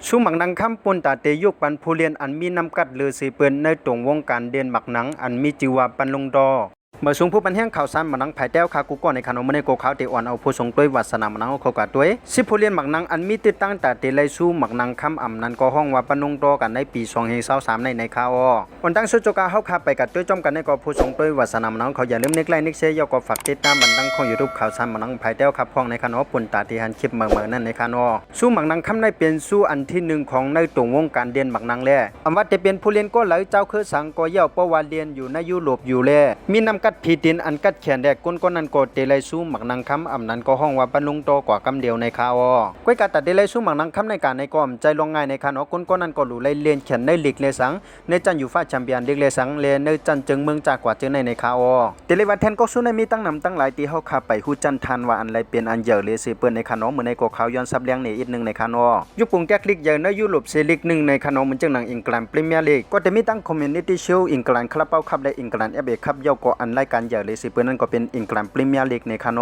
ชูหมักนังคำปนตาเตยุกปันผู้เรียนอันมีน้ำกัดเลือสีเปิ้นในตรงวงการเดียนหมักหนังอันมีจิวาปันลงดอเมื่อสูงผู้ปันแห้งข่าวสารหมักนังไผ่แต้วคากูก่อนในขนมเมื่อในโกขาวเตอ่อนเอาผู้ทรงด้วยวัสนาหมักนังเขากาด้วยสิผู้เรียนหมักนังอันมีติดตั้งแต่เตไลสู้หมักนังคำอ่ำนั้นก็ห้องว่าปันลงดอกันในปี2023ในข่าววันตั้งสุจกาเข้าคาไปกัดด้วยจอมกันในก็ผู้ทรงด้วยวัสนาหมักนังเขาอย่าลืมนึกไล่นึกเสียยก็ฝากติดตามบันดังของ YouTube ข่าวสารหมักนังไผ่แต้วครับห้องในขนมปนตาที่หันคลิปเมื่อนั่นในขนมสู้หมักนังคำในเป็นสู้อันที่หนึ่งของในตรงวงการเดียนหมักนังแล่อำว่าจะเป็นผู้เรียนก็ไหลเจ้าคือสังก็เย่าเพราะว่าเรียนอยู่ในยุโรปอยู่แล่มีนำกัดผีดินอันกัดแขนแดกก้นก้นนั้นก็เตไลสู้หมักนังคำอำนั้นก็ห้องว่าบรรลุงโตกว่ากำเดียวในข่าวก้อยกาตัดเตไลสู้หมักนังคำในการในกอมใจลงง่ายในคานก้นก้นนั้นก็หลู่ไลเลียนแขนในหลีกเลสังในจันอยู่ฟ้าแชมเปี้ยนเด็กเลสังเลในจันจึงเมืองจากกว่าจึงในข่าวเตไลวัดแทนก็สู้ในมีตั้งนำตั้งหลายตีเฮาคาไปฮู้จันทันว่าอันไรเป็นอันเยอะเลยสิเปิ้นในคานเหมือนในกข่าวย้อนซับเลี้ยงในอีกนึงในคานยุคปุ่งแก๊กลิกเยอะในยุโรปเซลิกนึงในคานเหมือนจังหนังอังกฤษพรีเมียร์ลีกก็จะมีตั้งคอมมูนิตี้ชิลอังกฤษคลับเป้าคัพและอังกฤษFAคัพเยาก็อันรายการเยอะเลยสิเปิ้นนั้นก็เป็นอังกฤษพรีเมียร์ลีกในคาน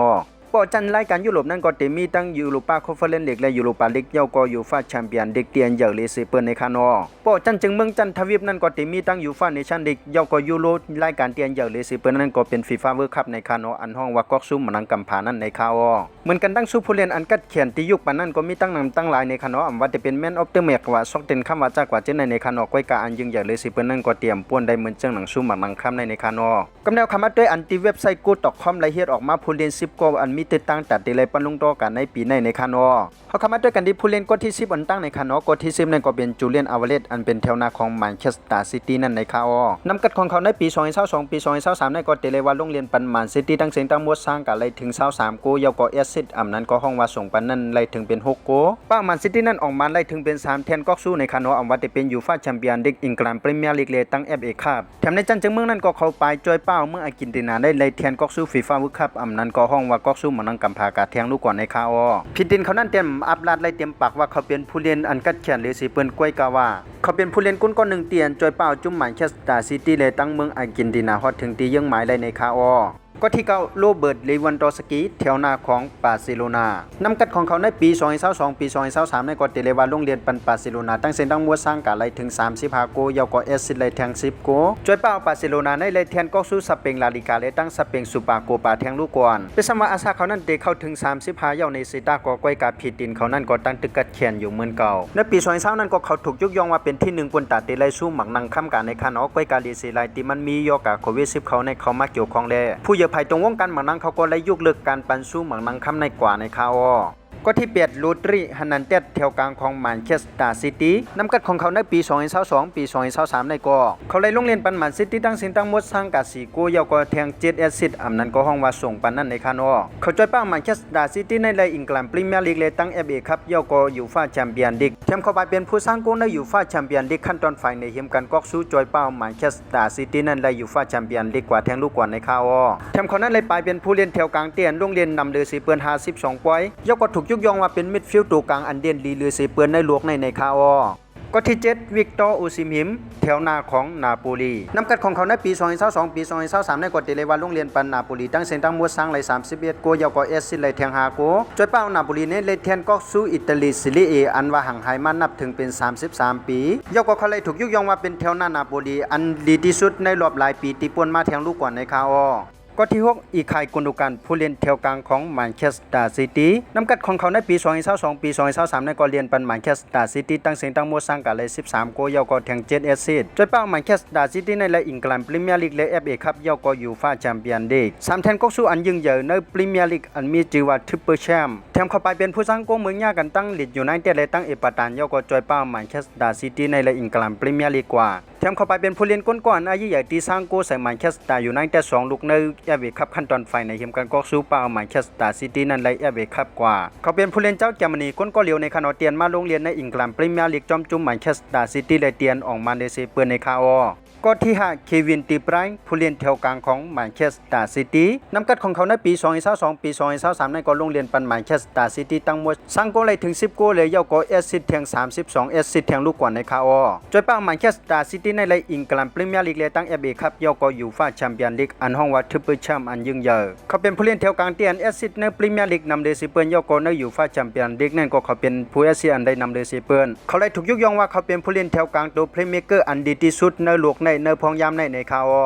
ปอจันรายการยุโรปนั้นก็จะมีตั้งยูโรปาคอนเฟอเรนซ์ลีกและยูโรปาลีกเยาก็ยูฟ่าแชมเปี้ยนลีกเตียนเยอะเลยสิเปิ้นในคานปอจันจึงเมืองจันทวีปนั้นก็จะมีตั้งยูฟ่าเนชั่นลีกเยาก็ยูโรรายการเตียนเยอะเลยสิเปิ้นนั้นก็เป็นฟีฟ่าเวิลด์คัพในคานอันห้องว่ากอกซุ่มมันนังกำผานั้นในข่าวเหมือนกันตั้งสู้ผู้เล่นอันกัดเขียนที่ยุคปานนั้นก็มีตั้งนำตั้งหลายในคานอำว่าจะเป็นแมนออฟเดอะแมตช์ว่าซอกเต็นคำว่าจากว่าเจนในคานอก้อยกาอันยิ่งใหญ่เลยสิเปิ้นนั้นก็เตรียมป่วนได้เหมือนจังหนังสู้หมักนังคำในคานอกำแนวคำว่าด้วยอันที่เว็บไซต์ good.com ละเอียดออกมาผู้เล่น10ก็อันมีติดตั้งตัดได้เลยปันลงต่อกันในปีในคานอเขาคำว่าด้วยกันที่ผู้เล่นกดที่10อันตั้งในคานอกดที่10นั่นก็เป็นจูเลียนอเวเลสอันเป็นแถวหน้าของแมนเชสเตอร์ซิตี้นั่นในข่าวนำกัดของเขาในปี2022ปี2023ในก็เตเลยว่าโรงเรียนปันแมนซิตี้ตั้งเสียงตั้งมวดสร้างกันเลยถึง23โกยาวก็แอสซิดอันนั้นก็ห้องว่าส่งปันนั้นไล่ถึงเป็น6โกป้าแมนซิตี้นั่นออกมาไล่ถึงเป็น3แทนก็สู้ในคานออำว่าจะเป็นยูฟ่าแชมเปี้ยนลีกอังกฤษพรีเมียร์ลีกเลยตั้ง FA คัพแถมในจันจึงเมืองนั้นก็เข้าไปจอยเป้าเมื่ออากินตินาได้ไล่แทนก็สู้ฟีฟ่าเวิลด์คัพอันนั้นก็ห้องว่าก็สู้มันนังกำพากาแทงลูกก่อนในข่าวพิดินเขานั่นเต็มอัปลาดไล่เต็มปากว่าเขาเป็นผู้เล่นอันกัดแขนหรือสิเปิ้นก้อยกาว่าเขาเป็นผู้เล่นก้นก้อน1เตียนจอยเป้าจุ่มแมนเชสเตอร์ซิตี้เลยตั้งเมืองอากินตินาฮอดถึงตียังหมายเลยในข่าวก็ที่9โรเบิร์ตเลวันดอสกีแถวหน้าของบาร์เซโลนานำกัดของเขาในปี2022ปี2023ในก็เตเลวาโรงเรียนปันบาร์เซโลนาตั้งเส้นตั้งมัวสร้างกะไล่ถึง35โกยาวก็เอสซิไล่แทง10โกจอยเป้าบาร์เซโลนาในไล่แทนก็สู้สเปนลาลิกาและตั้งสเปนซูเปอร์โกปาแทงลูกก่อนเป็นสมาอาซาเขานั้นเตเข้าถึง35ยาวในซิตาก็ก้อยกาผิดดินเขานั้นก็ตั้งตึกกัดแขนอยู่เหมือนเก่าในปี2020นั้นก็เขาถูกยกย่องว่าเป็นที่1บนตาเตไลสู้หมักนังค้ำการในคานอก้อยกาลีซีไลที่มันมียอกาโควิด10เขาในเขามาเกี่ยวข้องแลผู้เหยื่อภัยตรงวงการนังเขาก็เลยยกเลิกการปันสู้หมังนังคำในกว่าในข่าวก็ที่เปียดลูตรีฮันนันเต็ดแถวกลางของแมนเชสเตอร์ซิตี้นำกัดของเขาในปี2022ปี2023ในก็เขาเลยลงเรียนปันแมนซิตี้ตั้งสินตั้งมดสร้างกาสีโกยาวก็แทง7แอสซิดอันนั้นก็ห้องว่าส่งปันนั้นในคานอเขาจอยป้าแมนเชสเตอร์ซิตี้ในไลอังกฤษพรีเมียร์ลีกเลยตั้ง FA คัพยาวก็ยูฟ่าแชมเปี้ยนลีกแถมเข้าไปเป็นผู้สร้างโกในยูฟ่าแชมเปี้ยนลีกขั้นตอนฝ่ายในเฮียมกันก็สู้จอยป้าแมนเชสเตอร์ซิตี้นั้นไลยูฟ่าแชมเปี้ยนลีกกว่าแทงลูกกว่าในข่าวแถมเขานั้นเลยไปเป็นผู้เล่นแถวกลางเตียนลงเรียนนำเรือสีเปื้อน52ปอยยาวก็ถูกยกย่องว่าเป็นมิดฟิลด์ตัวกลางอันเด่นลีเรือสีเปื้อนในหลวกในข่าวก็ที่7วิกตอร์อูซิมหิมแถวหน้าของนาโปลีนำกัดของเขาในปี2022ปี2023ในกฎเตเลวาโรงเรียนปันนาโปลีตั้งเส้นตั้งมวดสร้างไหล31โกยาวก็เอสซิไหลแทง5โกจอยเป้านาโปลีในเลเทียนก็สู้อิตาลีซีรีเออันว่าห่างหายมานับถึงเป็น33ปียาวก็เขาเลยถูกยกย่องว่าเป็นแถวหน้านาโปลีอันดีที่สุดในรอบหลายปีที่ป่วนมาแทงลูกก่อนในข่าวก็ที่6อีคายกุนดูกันผู้เล่นแถวกลางของแมนเชสเตอร์ซิตี้นำกัดของเขาในปี2022ปี2023ในก็เรียนปันแมนเชสเตอร์ซิตี้ตั้งเสียงตั้งมวดสร้างกันเลย13โกยาวก็แทง7แอสซิสต์จอยเป้าแมนเชสเตอร์ซิตี้ในและอังกฤษพรีเมียร์ลีกและ FA คัพยาวก็ยูฟ่าแชมเปี้ยนลีก3แทนก็สู้อันยิ่งใหญ่ในพรีเมียร์ลีกอันมีชื่อว่าทริปเปิลแชมป์แถมเข้าไปเป็นผู้สร้างโกเมืองยากันตั้งลีดอยู่ในเตและตั้งเอปาตันยาวก็จอยเป้าแมนเชสเตอร์ซิตี้ในและอังกฤษพรีเมียร์ลีกกว่าแถมเข้าไปเป็นผู้เล่นก้นก่อนอายุใหญ่ที่สร้างโกใส่แมนเชสเตอร์อยู่ในแต่2ลูกใน FA คัพขั้นตอนไฟในเฮียมกันก็สู้เป้าแมนเชสเตอร์ซิตี้นั้นไล่ FA คัพกว่าเขาเป็นผู้เล่นเจ้าเยอรมนีก้นก็เลียวในคานอเตียนมาโรงเรียนในอังกฤษพรีเมียร์ลีกจอมจุ่มแมนเชสเตอร์ซิตี้เลยเตียนออกมาในเซเปื้อนในข่าว ก็ที่5เควินตีไบรท์ผู้เล่นแถวกลางของแมนเชสเตอร์ซิตี้นำกัดของเขาในปี2022ปี2023ในก็ลงเรียนปันแมนเชสเตอร์ซิตี้ตั้งหมดสร้างโกเลยถึง10โกเลยเยาก็แอสซิสต์เทียง32แอสซิสต์เทียงลูกกว่าในคาออจอยป้าแมนเชสเตอร์ซิตี้ในลีกอังกฤษพรีเมียร์ลีกเลยตั้ง FA คัพเยาก็ยูฟ่าแชมเปี้ยนลีกอันห้องว่าทริปเปิลแชมป์อันยิ่งใหญ่เขาเป็นผู้เล่นแถวกลางที่อันแอสซิสต์ในพรีเมียร์ลีกนำเดซิเปิลเยาก็ในยูฟ่าแชมเปี้ยนลีกนั่นก็เขาเป็นผู้แอสซิสต์อันได้นำเดซิเปิลเขาเลยถูกยกย่องว่าเขาเป็นผู้เล่นแถวกลางตัวเพลย์เมเกอร์อันดีที่สุดในโลกในพองยามในคาออ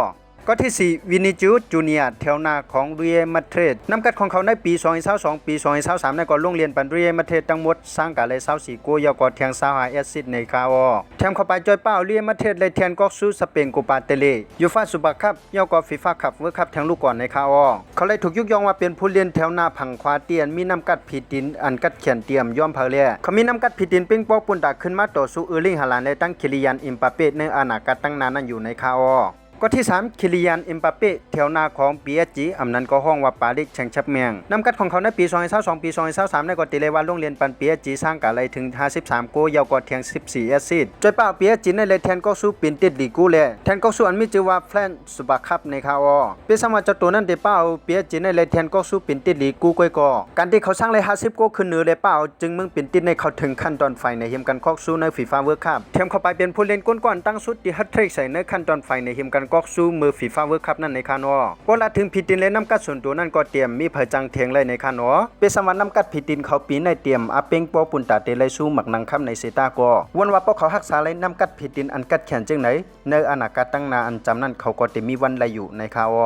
ก็ที่4วินิจูสจูเนียร์แถวหน้าของเรอัลมาดริดนำกัดของเขาในปี2022ปี2023ในก็ลงเรียนปันเรอัลมาดริดทั้งหมดสร้างกันเลย24โกยาวก็แทง25แอสซิสต์ในคาออแถมเข้าไปจอยเป้าเรอัลมาดริดเลยแทนก็สู้สเปนโกปาเตเลยูฟ่าซูเปอร์คัพยาวก็ฟีฟ่าคัพเวิลด์คัพแทงลูกก่อนในคาออเขาเลยถูกยกย่องว่าเป็นผู้เล่นแถวหน้าผังขวาเตียนมีนำกัดผิดดินอันกัดเขียนเตรียมย่อมเพลเล่เขามีนำกัดผิดดินปิ้งปอกปุ่นตาขึ้นมาต่อสู้ลิงฮาลานและตั้งคิริยันอิมปาเป้ในอนาคตตั้งนานนั้นอยู่ในคาออก็ที่3คิลิยันเอ็มปาเป้แถวหน้าของ PSG อำนั้นก็ห้องว่าปาริสแชงแชมป์เมียงนำกัดของเขาในปี2022ปี2023ในก็ติเลยว่าโรงเรียนปัน PSG สร้างกันเลยถึง53โกยาวก็เทียง14แอสซิสต์จอยเป้า PSG ในเลยแทนก็สู้ปินติดลีกูแลแทนก็สู้อันมีชื่อว่าแฟรนซูบาคัพในคาออเป็นสมัยเจ้าตัวนั้นได้เป้า PSG ในเลยแทนก็สู้ปินติดลีกูก้อยก็การที่เขาสร้างเลย50โกขึ้นเหนือเลยเป้าจึงมึงปินติดในเขาถึงขั้นตอนไฟในเฮียมกันคอกสู้ในฟีฟ่าเวิลด์คัพเทียมเข้าไปเป็นผู้เล่นก้นก่อนตั้งสุดที่ฮัตทริกใส่ในขั้นตอนไฟในเฮียมกันคอกสู้มือฟีฟ่าเวิลด์คัพนั่นในคานอพอละถึงผิดดินเลยน้ำกัดส่วนตัวนั่นก็เตรียมมีเผยจังเทียงเลยในคานอเป็นสวรรค์น้ำกัดผิดดินเขาปีในเตรียมอาเป้งปอปุ่นตาเตเลยสู้หมักนังคำในเซตาก็วันว่าพวกเขาหักษาเลยน้ำกัดผิดดินอันกัดแขนจึงไหนในอนาคตตั้งนาอันจำนั่นเขาก็จะมีวันไรอยู่ในคาอ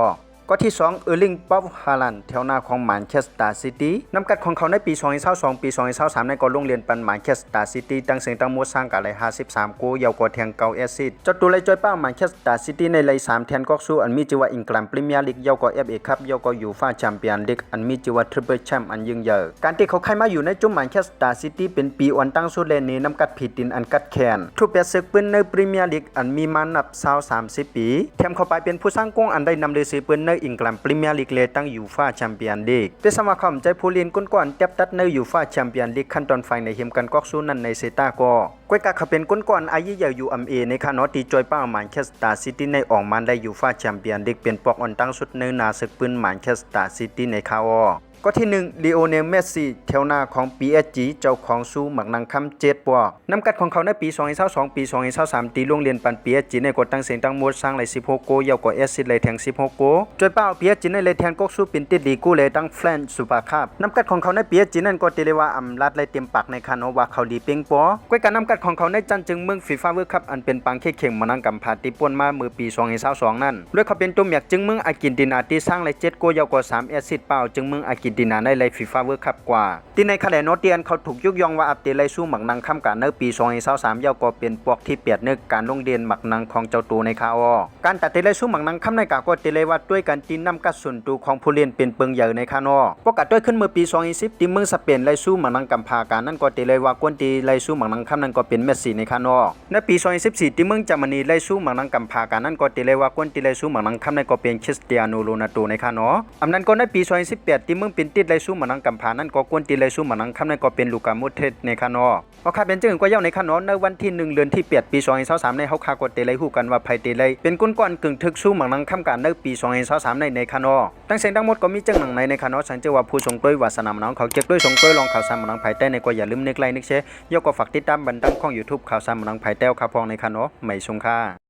ก็ที่2เออร์ลิงป๊อปฮาลันด์แถวหน้าของแมนเชสเตอร์ซิตี้นำกัดของเขาในปี2022ปี2023ในก็ลงเรียนปันแมนเชสเตอร์ซิตี้ตั้งเสียงตั้งมดสร้างกันเลย53โกยาวกว่าแทง9แอสซิสต์เจ้าตัวเลยจอยเป้าแมนเชสเตอร์ซิตี้ในเลย3แทนก็สู้อันมีชื่อว่าอังกฤษพรีเมียร์ลีกยาวกว่า FA คัพยาวกว่ายูฟ่าแชมเปี้ยนลีกอันมีชื่อว่าทริปเปิลแชมป์อันยิ่งใหญ่การที่เขาเข้ามาอยู่ในจุ่มแมนเชสเตอร์ซิตี้เป็นปีอ่อนตั้งสุดเลยนี้นำกัดผิดดินอันกัดแขนทุบเปียศึกปืนในพรีเมียร์ลีกอันมีมานับ30ปีแถมเข้าไปเป็นผู้สร้างกงอันได้นำเลยซื้อปืนในอังกฤษพรีเมียร์ลีกเลยตั้งยูฟ่าแชมเปี้ยนลีกเป็นสมาคมใจผู้เล่นก้นก่อนเต็บตัดในยูฟ่าแชมเปี้ยนลีกขั้นตอนไฟในเฮียมกันกอกสู้นั่นในเซตาก็ก้อยกาเขาเป็นก้นก่อนอายุใหญ่อยู่ในคานอตีจอยป้าแมนเชสเตอร์ซิตี้ในออกมาได้ยูฟ่าแชมเปี้ยนลีกเป็นปอกอ่อนตั้งสุดในนาศึกปืนแมนเชสเตอร์ซิตี้ในคาออก็ที่1ลีโอเนลเมสซี่แถวหน้าของ PSG เจ้าของสู้หมักนังคำ7ปอกนำกัดของเขาในปี2022ปี2023ตีโรงเรียนปัน PSG ในกดตั้งเสียงตั้งมดสร้างเลย16โกยาวกว่าแอสซิสต์เลยแทง16โกจอยเป้า PSG ในเลยแทนก็สู้ปินติดลีกูเลยตั้งแฟรนซูเปอร์คัพนำกัดของเขาใน PSG นั่นก็ติเลยว่าอำลาดเลยเต็มปากในคานว่าเขาดีเป้งปอก้อยการนำกัดของเขาในจันจึงเมืองฟีฟ่าเวิลด์คัพอันเป็นปังเข่งมานังกำพาติป่นมาเมื่อปี2022นั่นด้วยเขาเป็นตัวเมียจึงเมืองอาร์เจนตินาที่สร้างเลย7โกยาวกว่า3แอสซิสต์เป้าจึงเมืองอาร์เจนตินาในเลยฟีฟ่าเวิลด์คัพกว่าที่ในคะแนนโนเตียนเขาถูกยกย่องว่าอัปเดตไล่สู้หมักนังค่ำการในปี2023ยาวก็เป็นพวกที่เปียดนึกการลงเรียนหมักนังของเจ้าตัวในคาออการตัดเตไล่สู้หมักนังค่ำในกาก็เตเลยว่าด้วยการตีนำกัดส่วนตัวของผู้เล่นเป็นเปิงใหญ่ในคานอพวกกัดด้วยขึ้นเมื่อปี2020ที่เมืองสเปนไล่สู้หมักนังกำพาการนั่นก็เตเลยว่ากวนตีไล่สู้หมักนังค่ำนั้นก็เป็นเมสซี่ในคานอในปี2014ที่เมืองเยอรมนีไล่สู้หมักนังกำพาการนั่นก็เตเลยว่ากวนตีไล่สู้หมักนังค่ำนั้นก็เป็นคริสเตียโนโรนัลโดในคานออำนั้นก็ในปี2018ที่เมืองเป็นติดไล่สู้หมักนังกำพานั่นก็กวนตีไล่สู้หมักนังค่ำนั้นก็เป็นลูกาโมเทสในคานอเพราะข้าเป็นจึงก็เย้าในคานอในวันที่1เดือนที่8ปี2023ในเฮาคากดเตไลฮู้กันว่าไผเตไลเป็นก้นก้อนกึ่งทึกสู้หมังนังค่ำการในปี2023ในคานอตั้งเสียงทั้งหมดก็มีจังหนังในคานอสังเจว่าผู้ทรงต้วยวาสนามน้องเขาเก็บด้วยทรงต้วยลองข่าวสารหมังนังไผใต้ในก็อย่าลืมนึกไลค์นึกแชร์ยกก็ฝากติดตามบันทึกของ YouTube ข่าวสารหมังนังไผแต้วข่าวพองในคานอไม่ชงค่า